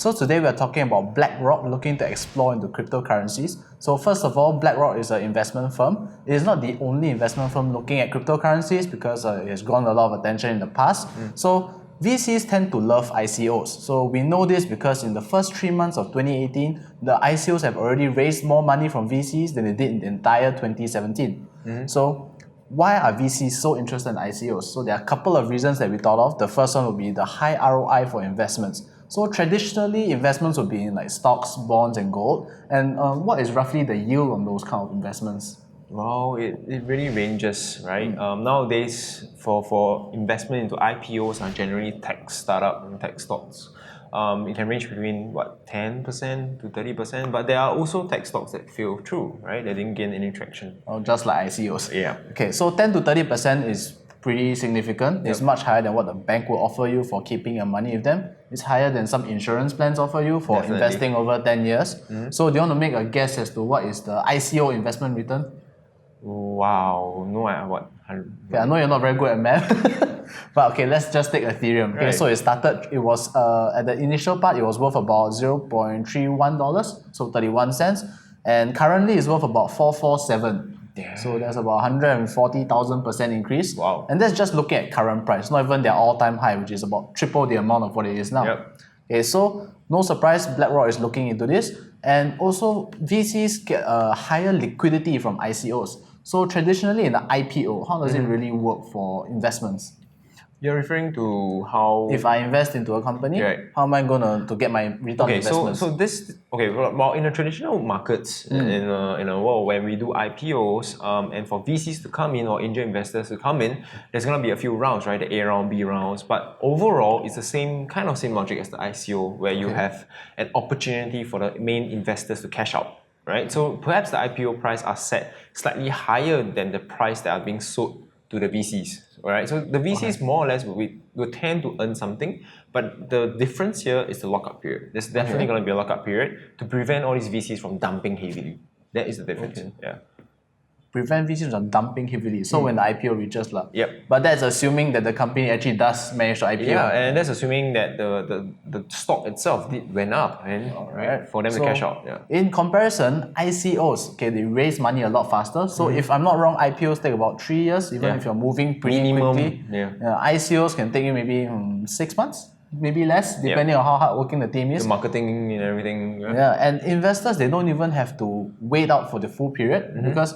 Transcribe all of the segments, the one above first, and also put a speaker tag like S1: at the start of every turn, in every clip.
S1: So today we are talking about BlackRock looking to explore into cryptocurrencies. So first of all, BlackRock is an investment firm. It is not the only investment firm looking at cryptocurrencies because it has drawn a lot of attention in the past. So VCs tend to love ICOs. So we know this because in the first 3 months of 2018, the ICOs have already raised more money from VCs than they did in the entire 2017. So why are VCs so interested in ICOs? So there are a couple of reasons that we thought of. The first one would be the high ROI for investments. So traditionally, investments would be in like stocks, bonds, and gold. And what is roughly the yield on those kind of investments?
S2: Well, it really ranges, right? Nowadays, for investment into IPOs are generally tech startup and tech stocks. It can range between 10% to 30%, but there are also tech stocks that fell through, right? They didn't gain any traction.
S1: Oh, just like ICOs.
S2: Yeah.
S1: Okay, so 10 to 30% is pretty significant. It's much higher than what the bank will offer you for keeping your money with them. It's higher than some insurance plans offer you for investing over 10 years. So do you want to make a guess as to what is the ICO investment return?
S2: Wow, no, what?
S1: Okay, I know you're not very good at math, but okay, let's just take Ethereum. Okay, so it was at the initial part, it was worth about $0.31, so 31 cents, and currently it's worth about 447.
S2: Damn.
S1: So there's about 140,000% increase.
S2: Wow.
S1: And that's just looking at current price, not even their all-time high, which is about triple the amount of what it is now.
S2: Yep.
S1: Okay, so no surprise, BlackRock is looking into this, and also VCs get a higher liquidity from ICOs. So traditionally in the IPO, how does it really work for investments?
S2: You're referring to how...
S1: If I invest into a company, how am I going to get my return on investments?
S2: Well, in the traditional markets, in a world where we do IPOs, and for VCs to come in or angel investors to come in, there's going to be a few rounds, right? The A round, B rounds. But overall, it's the same logic as the ICO, where you have an opportunity for the main investors to cash out. Right, so perhaps the IPO price are set slightly higher than the price that are being sold to the VCs. Right, so the VCs more or less will tend to earn something, but the difference here is the lockup period. There's definitely going to be a lockup period to prevent all these VCs from dumping heavily. That is the difference. Yeah.
S1: Prevent VCs from dumping heavily. So when the IPO reaches
S2: Yep.
S1: But that's assuming that the company actually does manage to IPO.
S2: Yeah, and that's assuming that the stock itself went up, and right, for them to cash out. Yeah.
S1: In comparison, ICOs, okay, they raise money a lot faster. So if I'm not wrong, IPOs take about 3 years, even if you're moving pretty quickly. ICOs can take you maybe 6 months, maybe less, depending on how hardworking the team is.
S2: The marketing and everything.
S1: And investors, they don't even have to wait out for the full period because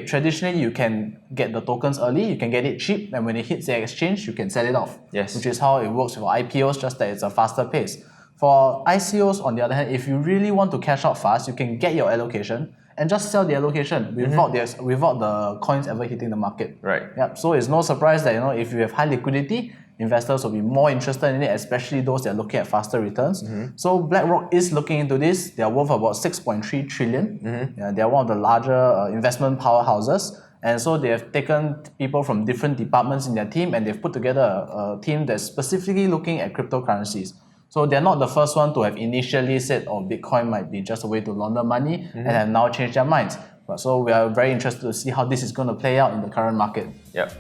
S1: traditionally you can get the tokens early, you can get it cheap, and when it hits the exchange, you can sell it off.
S2: Yes.
S1: Which is how it works for IPOs, just that it's a faster pace. For ICOs, on the other hand, if you really want to cash out fast, you can get your allocation and just sell the allocation without the coins ever hitting the market.
S2: Right.
S1: Yep. So it's no surprise that if you have high liquidity, investors will be more interested in it, especially those that are looking at faster returns. So BlackRock is looking into this. They are worth about 6.3 trillion. They are one of the larger investment powerhouses. And so they have taken people from different departments in their team and they've put together a team that's specifically looking at cryptocurrencies. So they're not the first one to have initially said, Bitcoin might be just a way to launder money and have now changed their minds. So we are very interested to see how this is going to play out in the current market.
S2: Yep.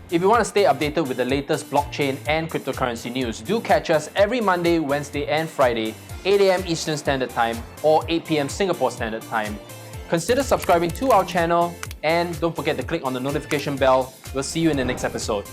S3: If you want to stay updated with the latest blockchain and cryptocurrency news, do catch us every Monday, Wednesday, and Friday, 8 a.m. Eastern Standard Time or 8 p.m. Singapore Standard Time. Consider subscribing to our channel and don't forget to click on the notification bell. We'll see you in the next episode.